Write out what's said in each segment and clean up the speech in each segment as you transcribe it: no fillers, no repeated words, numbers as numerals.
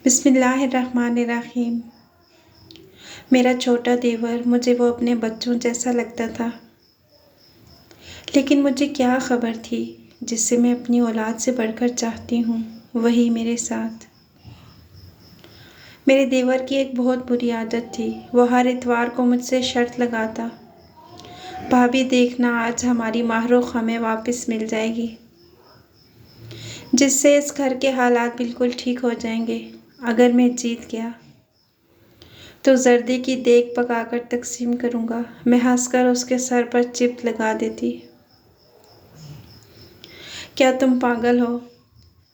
बिस्मिल्लाहिर्रहमानिर्रहीम। मेरा छोटा देवर, मुझे वो अपने बच्चों जैसा लगता था। लेकिन मुझे क्या ख़बर थी, जिसे मैं अपनी औलाद से बढ़कर चाहती हूँ, वही मेरे साथ। मेरे देवर की एक बहुत बुरी आदत थी। वो हर इतवार को मुझसे शर्त लगाता, भाभी देखना, आज हमारी माहरूख हमें वापस मिल जाएगी, जिससे इस घर के हालात बिल्कुल ठीक हो जाएंगे। अगर मैं जीत गया तो जर्दे की देग पकाकर तकसीम करूँगा। मैं हंसकर उसके सर पर चिप लगा देती। क्या तुम पागल हो?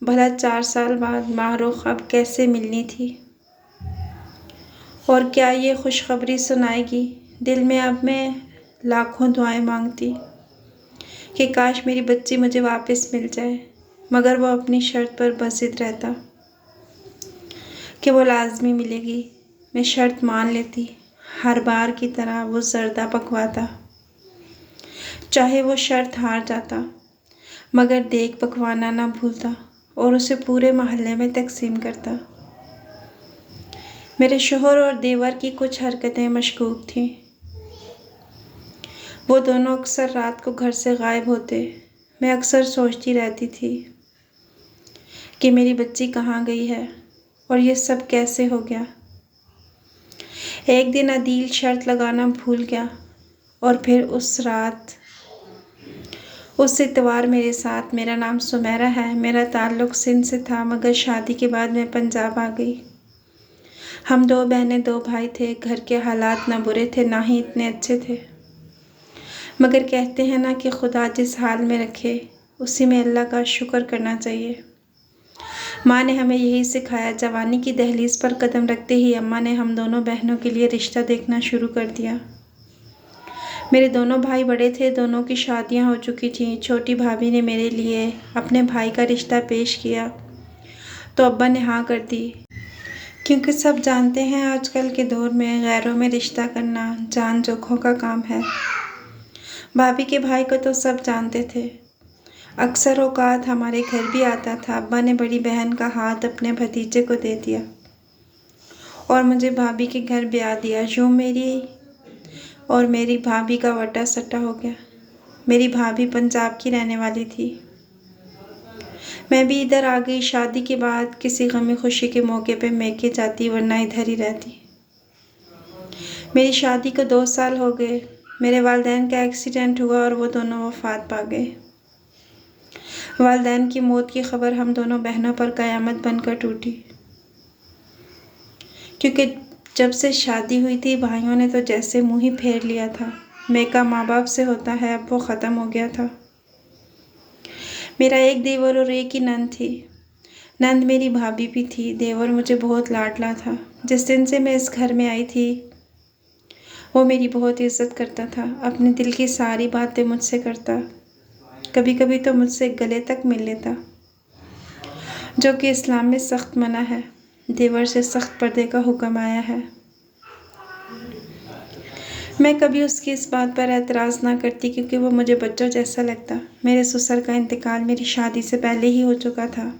भला 4 साल बाद माहरूख अब कैसे मिलनी थी? और क्या ये खुशखबरी सुनाएगी? दिल में अब मैं लाखों दुआएं मांगती कि काश मेरी बच्ची मुझे वापस मिल जाए, मगर वो अपनी शर्त पर बसित रहता कि वो लाजमी मिलेगी। मैं शर्त मान लेती। हर बार की तरह वो जर्दा पकवाता, चाहे वो शर्त हार जाता, मगर देग पकवाना ना भूलता और उसे पूरे मोहल्ले में तकसीम करता। मेरे शोहर और देवर की कुछ हरकतें मशकूक थीं। वो दोनों अक्सर रात को घर से गायब होते। मैं अक्सर सोचती रहती थी कि मेरी बच्ची कहाँ गई है और ये सब कैसे हो गया। एक दिन अदील शर्त लगाना भूल गया और फिर उस रात, उस इतवार मेरे साथ। मेरा नाम सुमेरा है। मेरा ताल्लुक़ सिंध से था, मगर शादी के बाद मैं पंजाब आ गई। हम 2 बहनें 2 भाई थे। घर के हालात ना बुरे थे, ना ही इतने अच्छे थे, मगर कहते हैं ना कि खुदा जिस हाल में रखे उसी में अल्लाह का शुक्र करना चाहिए। माँ ने हमें यही सिखाया। जवानी की दहलीज पर कदम रखते ही अम्मा ने हम दोनों बहनों के लिए रिश्ता देखना शुरू कर दिया। मेरे दोनों भाई बड़े थे, दोनों की शादियां हो चुकी थीं। छोटी भाभी ने मेरे लिए अपने भाई का रिश्ता पेश किया तो अब्बा ने हाँ कर दी, क्योंकि सब जानते हैं आजकल के दौर में गैरों में रिश्ता करना जान जोखों का काम है। भाभी के भाई को तो सब जानते थे। अक्सर औकात हमारे घर भी आता था। अब्बा ने बड़ी बहन का हाथ अपने भतीजे को दे दिया और मुझे भाभी के घर ब्याह दिया। यूँ मेरी और मेरी भाभी का वटा सट्टा हो गया। मेरी भाभी पंजाब की रहने वाली थी, मैं भी इधर आ गई। शादी के बाद किसी गमी खुशी के मौके पे मैके जाती, वरना इधर ही रहती। मेरी शादी को 2 साल हो गए। मेरे वालिदैन का एक्सीडेंट हुआ और वो दोनों वफात पा गए। वालिदैन की मौत की खबर हम दोनों बहनों पर क़यामत बनकर टूटी, क्योंकि जब से शादी हुई थी भाइयों ने तो जैसे मुँह ही फेर लिया था। मैका माँ बाप से होता है, अब वो ख़त्म हो गया था। मेरा एक देवर और एक ही नंद थी। नंद मेरी भाभी भी थी। देवर मुझे बहुत लाडला था। जिस दिन से मैं इस घर में आई थी वो मेरी बहुत इज्जत करता था। अपने दिल की सारी बातें मुझसे करता, कभी कभी तो मुझसे गले तक मिल लेता, जो कि इस्लाम में सख्त मना है। देवर से सख्त पर्दे का हुक्म आया है। मैं कभी उसकी इस बात पर एतराज़ ना करती, क्योंकि वो मुझे बच्चों जैसा लगता। मेरे ससुर का इंतकाल मेरी शादी से पहले ही हो चुका था।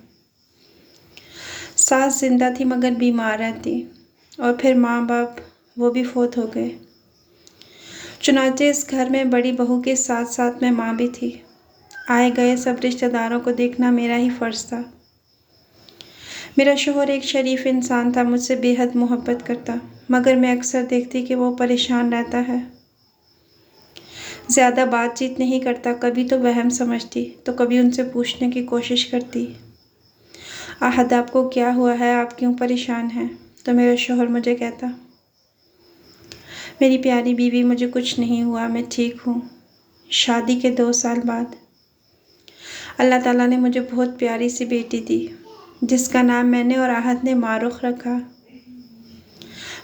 सास जिंदा थी मगर बीमार रहती, और फिर माँ बाप वो भी फौत हो गए। चुनांचे इस घर में बड़ी बहू के साथ साथ मैं माँ भी थी। आए गए सब रिश्तेदारों को देखना मेरा ही फ़र्ज़ था। मेरा शोहर एक शरीफ इंसान था, मुझसे बेहद मोहब्बत करता, मगर मैं अक्सर देखती कि वो परेशान रहता है। ज़्यादा बातचीत नहीं करता। कभी तो वहम समझती तो कभी उनसे पूछने की कोशिश करती, आहद आपको क्या हुआ है, आप क्यों परेशान हैं? तो मेरा शोहर मुझे कहता, मेरी प्यारी बीवी, मुझे कुछ नहीं हुआ, मैं ठीक हूँ। शादी के 2 साल बाद अल्लाह ताला ने मुझे बहुत प्यारी सी बेटी दी, जिसका नाम मैंने और आहद ने मारूख रखा।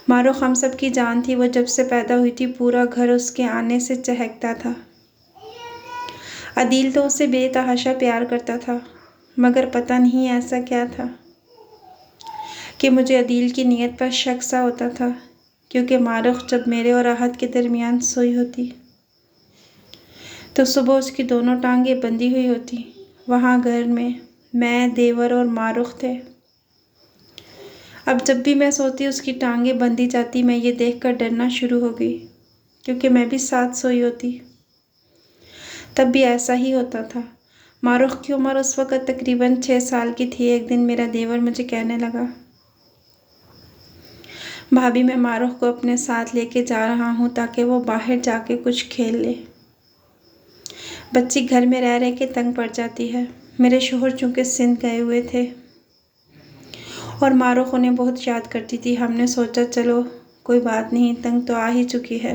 मारूख हम सब की जान थी। वो जब से पैदा हुई थी पूरा घर उसके आने से चहकता था। अदील तो उसे बेतहाशा प्यार करता था, मगर पता नहीं ऐसा क्या था कि मुझे अदील की नीयत पर शक सा होता था, क्योंकि मारूख जब मेरे और आहद के दरमियान सोई होती तो सुबह उसकी दोनों टांगें बंधी हुई होती। वहाँ घर में मैं, देवर और मारूख थे। अब जब भी मैं सोती उसकी टांगें बंधी जाती, मैं ये देखकर डरना शुरू हो गई, क्योंकि मैं भी साथ सोई होती। तब भी ऐसा ही होता था। मारूख की उम्र उस वक़्त तकरीबन 6 साल की थी। एक दिन मेरा देवर मुझे कहने लगा, भाभी मैं मारूख को अपने साथ लेके जा रहा हूँ ताकि वो बाहर जाके कुछ खेल ले। बच्ची घर में रह रह के तंग पड़ जाती है। मेरे शोहर चूँकि सिंध गए हुए थे और मारूख उन्हें बहुत याद करती थी। हमने सोचा चलो कोई बात नहीं, तंग तो आ ही चुकी है।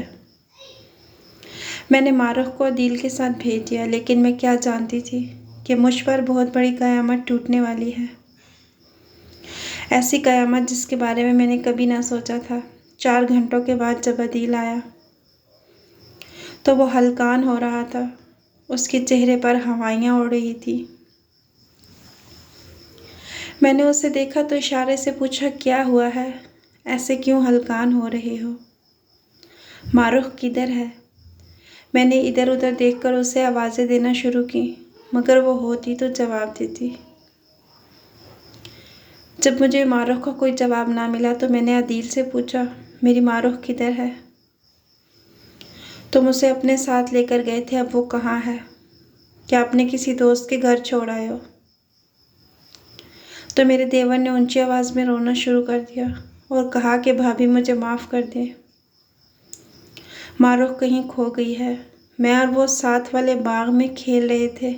मैंने मारूख को अदील के साथ भेज दिया, लेकिन मैं क्या जानती थी कि मुझ पर बहुत बड़ी क़यामत टूटने वाली है। ऐसी क़यामत जिसके बारे में मैंने कभी ना सोचा था। 4 घंटों के बाद जब अदील आया तो वो हलकान हो रहा था। उसके चेहरे पर हवाइयाँ उड़ रही थी। मैंने उसे देखा तो इशारे से पूछा, क्या हुआ है, ऐसे क्यों हलकान हो रहे हो? मारूख किधर है? मैंने इधर उधर देखकर उसे आवाज़ें देना शुरू की, मगर वो होती तो जवाब देती। जब मुझे मारूख का कोई जवाब ना मिला तो मैंने अदील से पूछा, मेरी मारूख किधर है? तुम उसे अपने साथ लेकर गए थे, अब वो कहाँ है? क्या आपने किसी दोस्त के घर छोड़ आए हो? तो मेरे देवर ने ऊंची आवाज़ में रोना शुरू कर दिया और कहा कि भाभी मुझे माफ़ कर दे, मारूख कहीं खो गई है। मैं और वो साथ वाले बाग में खेल रहे थे।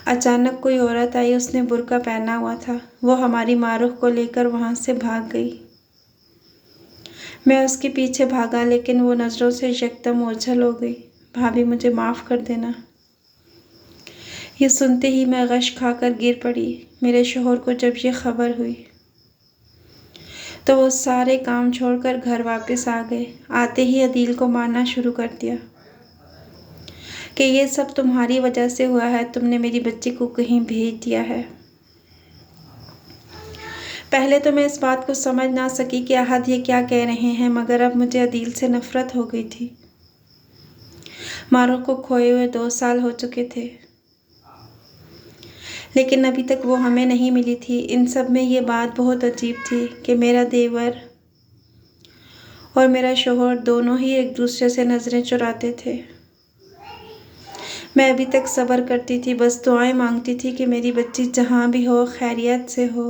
अचानक कोई औरत आई, उसने बुर्का पहना हुआ था। वो हमारी मारूख को लेकर वहाँ से भाग गई। मैं उसके पीछे भागा, लेकिन वो नज़रों से यकदम ओझल हो गई। भाभी मुझे माफ़ कर देना। ये सुनते ही मैं गश खाकर गिर पड़ी। मेरे शोहर को जब ये खबर हुई तो वो सारे काम छोड़कर घर वापस आ गए। आते ही अदील को मारना शुरू कर दिया कि ये सब तुम्हारी वजह से हुआ है, तुमने मेरी बच्ची को कहीं भेज दिया है। पहले तो मैं इस बात को समझ ना सकी कि अहद ये क्या कह रहे हैं, मगर अब मुझे अदील से नफ़रत हो गई थी। मारूख को खोए हुए 2 साल हो चुके थे, लेकिन अभी तक वो हमें नहीं मिली थी। इन सब में ये बात बहुत अजीब थी कि मेरा देवर और मेरा शोहर दोनों ही एक दूसरे से नज़रें चुराते थे। मैं अभी तक सब्र करती थी, बस दुआएं मांगती थी कि मेरी बच्ची जहाँ भी हो खैरियत से हो।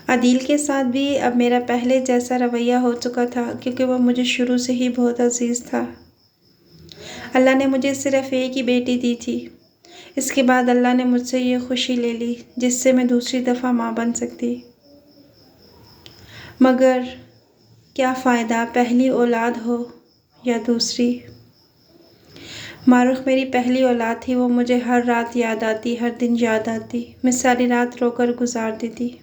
अदील के साथ भी अब मेरा पहले जैसा रवैया हो चुका था, क्योंकि वह मुझे शुरू से ही बहुत अजीज़ था। अल्लाह ने मुझे सिर्फ़ एक ही बेटी दी थी। इसके बाद अल्लाह ने मुझसे ये खुशी ले ली जिससे मैं दूसरी दफ़ा माँ बन सकती। मगर क्या फ़ायदा, पहली औलाद हो या दूसरी। मारूख मेरी पहली औलाद थी। वो मुझे हर रात याद आती, हर दिन याद आती। मैं सारी रात रोकर गुजार देती।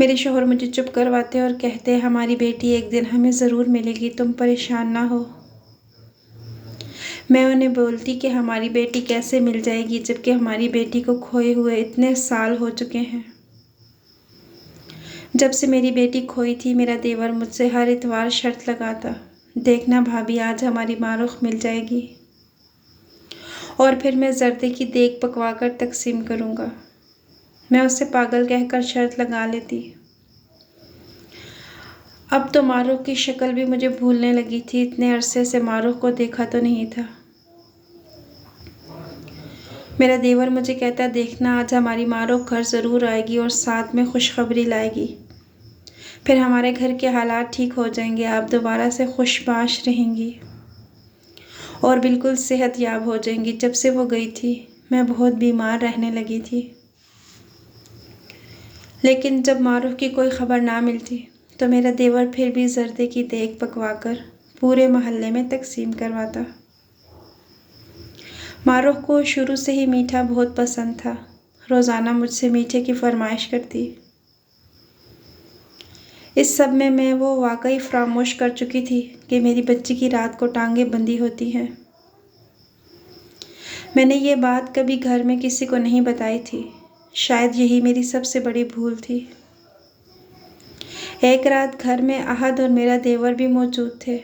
मेरे शोहर मुझे चुप करवाते और कहते, हमारी बेटी एक दिन हमें ज़रूर मिलेगी, तुम परेशान ना हो। मैं उन्हें बोलती कि हमारी बेटी कैसे मिल जाएगी, जबकि हमारी बेटी को खोए हुए इतने साल हो चुके हैं। जब से मेरी बेटी खोई थी, मेरा देवर मुझसे हर इतवार शर्त लगाता, देखना भाभी आज हमारी मारूख मिल जाएगी और फिर मैं जर्दे की देग पकवा कर तकसीम करूँगा। मैं उससे पागल कहकर शर्त लगा लेती। अब तो मारूख की शक्ल भी मुझे भूलने लगी थी। इतने अरसे से मारूख को देखा तो नहीं था। मेरा देवर मुझे कहता, देखना आज हमारी मारूख घर ज़रूर आएगी और साथ में खुशखबरी लाएगी। फिर हमारे घर के हालात ठीक हो जाएंगे, आप दोबारा से खुशबाश रहेंगी और बिल्कुल सेहतयाब हो जाएंगी। जब से वो गई थी मैं बहुत बीमार रहने लगी थी, लेकिन जब मारूख की कोई ख़बर ना मिलती तो मेरा देवर फिर भी जर्दे की देग पकवाकर पूरे मोहल्ले में तकसीम करवाता। मारूख को शुरू से ही मीठा बहुत पसंद था। रोज़ाना मुझसे मीठे की फरमाइश करती। इस सब में मैं वो वाकई फरामोश कर चुकी थी कि मेरी बच्ची की रात को टांगें बंधी होती हैं। मैंने ये बात कभी घर में किसी को नहीं बताई थी। शायद यही मेरी सबसे बड़ी भूल थी। एक रात घर में अहद और मेरा देवर भी मौजूद थे।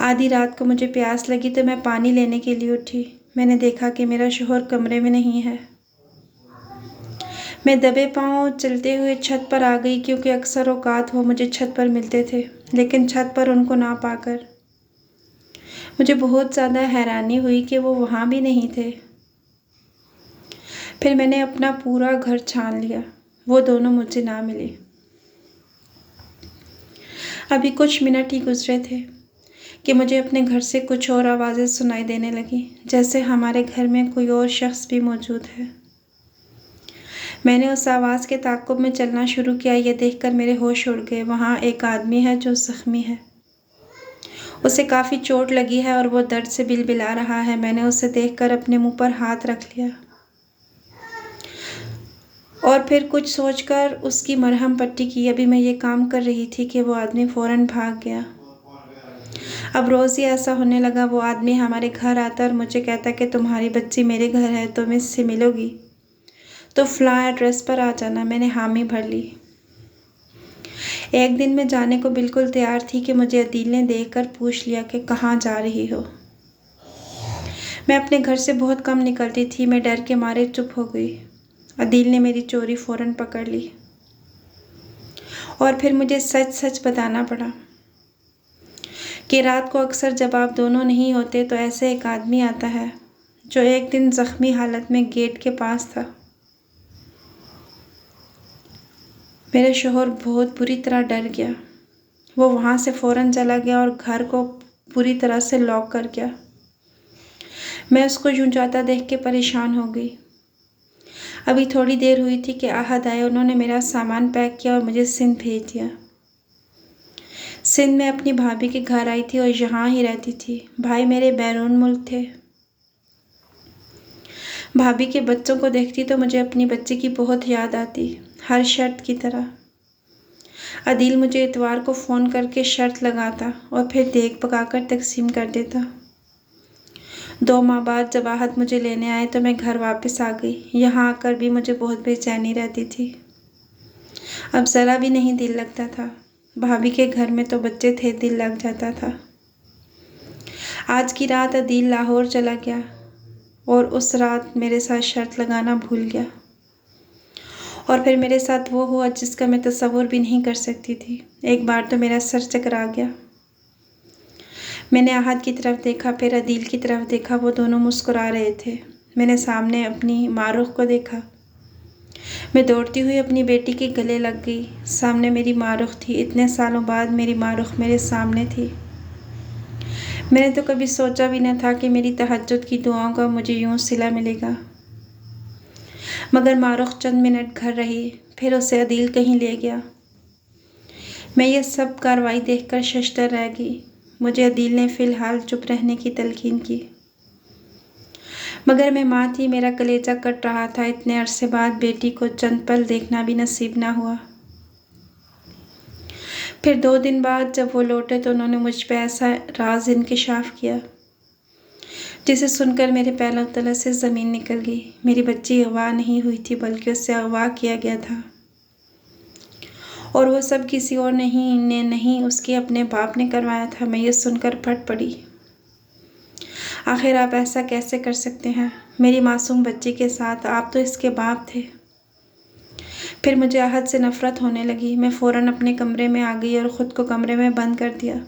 आधी रात को मुझे प्यास लगी तो मैं पानी लेने के लिए उठी। मैंने देखा कि मेरा शोहर कमरे में नहीं है। मैं दबे पाँव चलते हुए छत पर आ गई, क्योंकि अक्सर औकात वो मुझे छत पर मिलते थे, लेकिन छत पर उनको ना पाकर मुझे बहुत ज़्यादा हैरानी हुई कि वो वहाँ भी नहीं थे। फिर मैंने अपना पूरा घर छान लिया, वो दोनों मुझे ना मिले। अभी कुछ मिनट ही गुजरे थे कि मुझे अपने घर से कुछ और आवाज़ें सुनाई देने लगीं, जैसे हमारे घर में कोई और शख्स भी मौजूद है। मैंने उस आवाज़ के ताक़ुब में चलना शुरू किया। यह देखकर मेरे होश उड़ गए। वहाँ एक आदमी है जो ज़ख्मी है, उसे काफ़ी चोट लगी है और वो दर्द से बिलबिला रहा है। मैंने उसे देखकर अपने मुंह पर हाथ रख लिया और फिर कुछ सोचकर उसकी मरहम पट्टी की। अभी मैं ये काम कर रही थी कि वो आदमी फ़ौरन भाग गया। अब रोज़ ही ऐसा होने लगा। वो आदमी हमारे घर आता और मुझे कहता कि तुम्हारी बच्ची मेरे घर है, तुम इससे मिलोगी तो फ़लाँ एड्रेस पर आ जाना। मैंने हामी भर ली। एक दिन मैं जाने को बिल्कुल तैयार थी कि मुझे अदील ने देखकर पूछ लिया कि कहाँ जा रही हो। मैं अपने घर से बहुत कम निकलती थी। मैं डर के मारे चुप हो गई। अदील ने मेरी चोरी फ़ौरन पकड़ ली और फिर मुझे सच सच बताना पड़ा कि रात को अक्सर जब आप दोनों नहीं होते तो ऐसे एक आदमी आता है जो एक दिन ज़ख्मी हालत में गेट के पास था। मेरा शौहर बहुत बुरी तरह डर गया। वो वहाँ से फ़ौरन चला गया और घर को पूरी तरह से लॉक कर गया। मैं उसको यूं जाता देख के परेशान हो गई। अभी थोड़ी देर हुई थी कि आहद आए। उन्होंने मेरा सामान पैक किया और मुझे सिंध भेज दिया। सिंध में अपनी भाभी के घर आई थी और यहाँ ही रहती थी। भाई मेरे बैरून मुल्क थे। भाभी के बच्चों को देखती तो मुझे अपनी बच्ची की बहुत याद आती, हर शर्त की तरह। अदील मुझे इतवार को फ़ोन करके शर्त लगाता और फिर देख पकाकर तकसीम कर देता। 2 माह बाद जब आहद मुझे लेने आए तो मैं घर वापस आ गई। यहाँ आकर भी मुझे बहुत बेचैनी रहती थी। अब ज़रा भी नहीं दिल लगता था। भाभी के घर में तो बच्चे थे, दिल लग जाता था। आज की रात अदील लाहौर चला गया और उस रात मेरे साथ शर्त लगाना भूल गया और फिर मेरे साथ वो हुआ जिसका मैं तसव्वुर भी नहीं कर सकती थी। एक बार तो मेरा सर चकरा गया। मैंने आहद की तरफ देखा, फिर अदील की तरफ देखा। वो दोनों मुस्कुरा रहे थे। मैंने सामने अपनी मारूख को देखा। मैं दौड़ती हुई अपनी बेटी के गले लग गई। सामने मेरी मारूख थी। इतने सालों बाद मेरी मारूख मेरे सामने थी। मैंने तो कभी सोचा भी न था कि मेरी तहज्जुद की दुआओं का मुझे यूं सिला मिलेगा। मगर मारूख चंद मिनट घर रही, फिर उसे अदील कहीं ले गया। मैं ये सब कार्रवाई देखकर शशदर रह गई। मुझे अदील ने फ़िलहाल चुप रहने की तलकीन की, मगर मैं माँ थी, मेरा कलेजा कट रहा था। इतने अरसे बाद बेटी को चंद पल देखना भी नसीब ना हुआ। फिर 2 दिन बाद जब वो लौटे तो उन्होंने मुझ पर ऐसा राज इंकिशाफ किया जिसे सुनकर मेरे पैरों तले से ज़मीन निकल गई। मेरी बच्ची अगवा नहीं हुई थी, बल्कि उससे अगवा किया गया था, और वो सब किसी और नहीं उसके अपने बाप ने करवाया था। मैं ये सुनकर फट पड़ी। आखिर आप ऐसा कैसे कर सकते हैं मेरी मासूम बच्ची के साथ? आप तो इसके बाप थे। फिर मुझे आहद से नफ़रत होने लगी। मैं फ़ौरन अपने कमरे में आ गई और ख़ुद को कमरे में बंद कर दिया।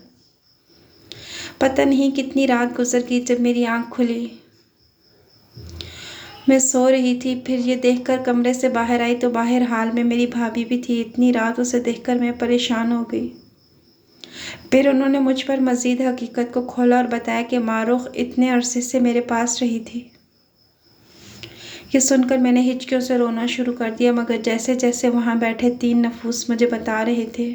पता नहीं कितनी रात गुजर गई जब मेरी आँख खुली। मैं सो रही थी, फिर ये देखकर कमरे से बाहर आई तो बाहर हाल में मेरी भाभी भी थी। इतनी रात उसे देखकर मैं परेशान हो गई। फिर उन्होंने मुझ पर मज़ीद हकीकत को खोला और बताया कि मारूख इतने अरसे से मेरे पास रही थी। ये सुनकर मैंने हिचकियों से रोना शुरू कर दिया, मगर जैसे जैसे वहाँ बैठे 3 नफूस मुझे बता रहे थे,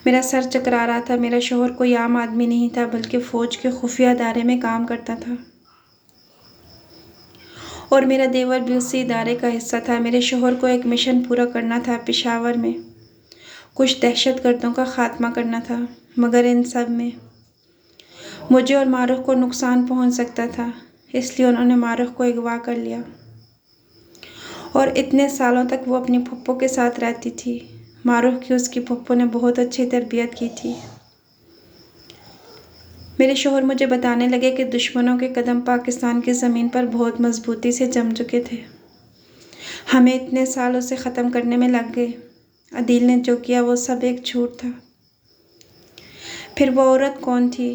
मेरा सर चकरा रहा था। मेरा शौहर कोई आम आदमी नहीं था, बल्कि फ़ौज के खुफिया इदारे में काम करता था और मेरा देवर भी उसी इदारे का हिस्सा था। मेरे शौहर को एक मिशन पूरा करना था। पेशावर में कुछ दहशतगर्दों का खात्मा करना था, मगर इन सब में मुझे और मारूख को नुकसान पहुंच सकता था। इसलिए उन्होंने मारूख को अगवा कर लिया और इतने सालों तक वो अपनी फुप्पो के साथ रहती थी। मारूख की उसकी फुप्पो ने बहुत अच्छी तरबियत की थी। मेरे शौहर मुझे बताने लगे कि दुश्मनों के कदम पाकिस्तान की ज़मीन पर बहुत मजबूती से जम चुके थे। हमें इतने साल उसे ख़त्म करने में लग गए। अदील ने जो किया वो सब एक झूठ था। फिर वो औरत कौन थी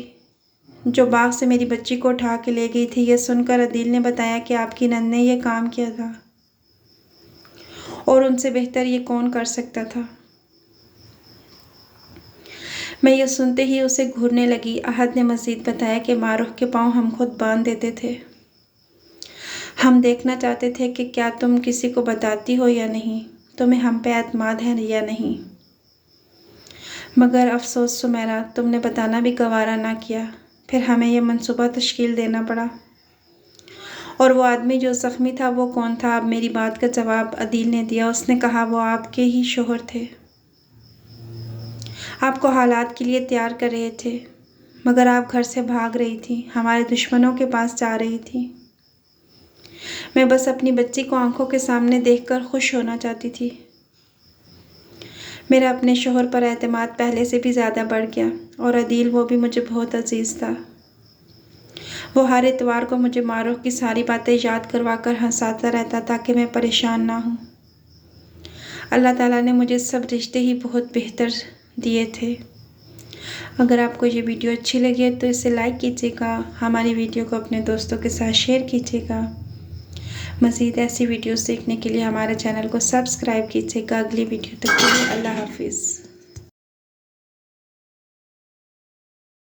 जो बाग से मेरी बच्ची को उठा के ले गई थी? ये सुनकर अदील ने बताया कि आपकी नंद ने ये काम किया था, और उनसे बेहतर ये कौन कर सकता था। मैं ये सुनते ही उसे घूरने लगी। अहद ने मज़ीद बताया कि मारूफ के पाँव हम खुद बांध देते थे। हम देखना चाहते थे कि क्या तुम किसी को बताती हो या नहीं, तुम्हें हम पे एतमाद है या नहीं। मगर अफसोस सुमेरा, तुमने बताना भी गवारा ना किया। फिर हमें यह मंसूबा तश्कील देना पड़ा। और वो आदमी जो ज़ख्मी था वो कौन था? अब मेरी बात का जवाब अदील ने दिया। उसने कहा वो आपके ही शोहर थे, आपको हालात के लिए तैयार कर रहे थे, मगर आप घर से भाग रही थी, हमारे दुश्मनों के पास जा रही थी। मैं बस अपनी बच्ची को आंखों के सामने देखकर खुश होना चाहती थी। मेरा अपने शोहर पर एतमाद पहले से भी ज़्यादा बढ़ गया, और अदील वो भी मुझे बहुत अजीज़ था। वो हर इतवार को मुझे मारूफ की सारी बातें याद करवा कर हंसाता रहता ताकि मैं परेशान ना हूँ। अल्लाह ताला ने मुझे सब रिश्ते ही बहुत बेहतर दिए थे। अगर आपको ये वीडियो अच्छी लगी है तो इसे लाइक कीजिएगा, हमारी वीडियो को अपने दोस्तों के साथ शेयर कीजिएगा। मज़ीद ऐसी वीडियोस देखने के लिए हमारे चैनल को सब्सक्राइब कीजिएगा। अगली वीडियो तक के लिए अल्लाह हाफिज़।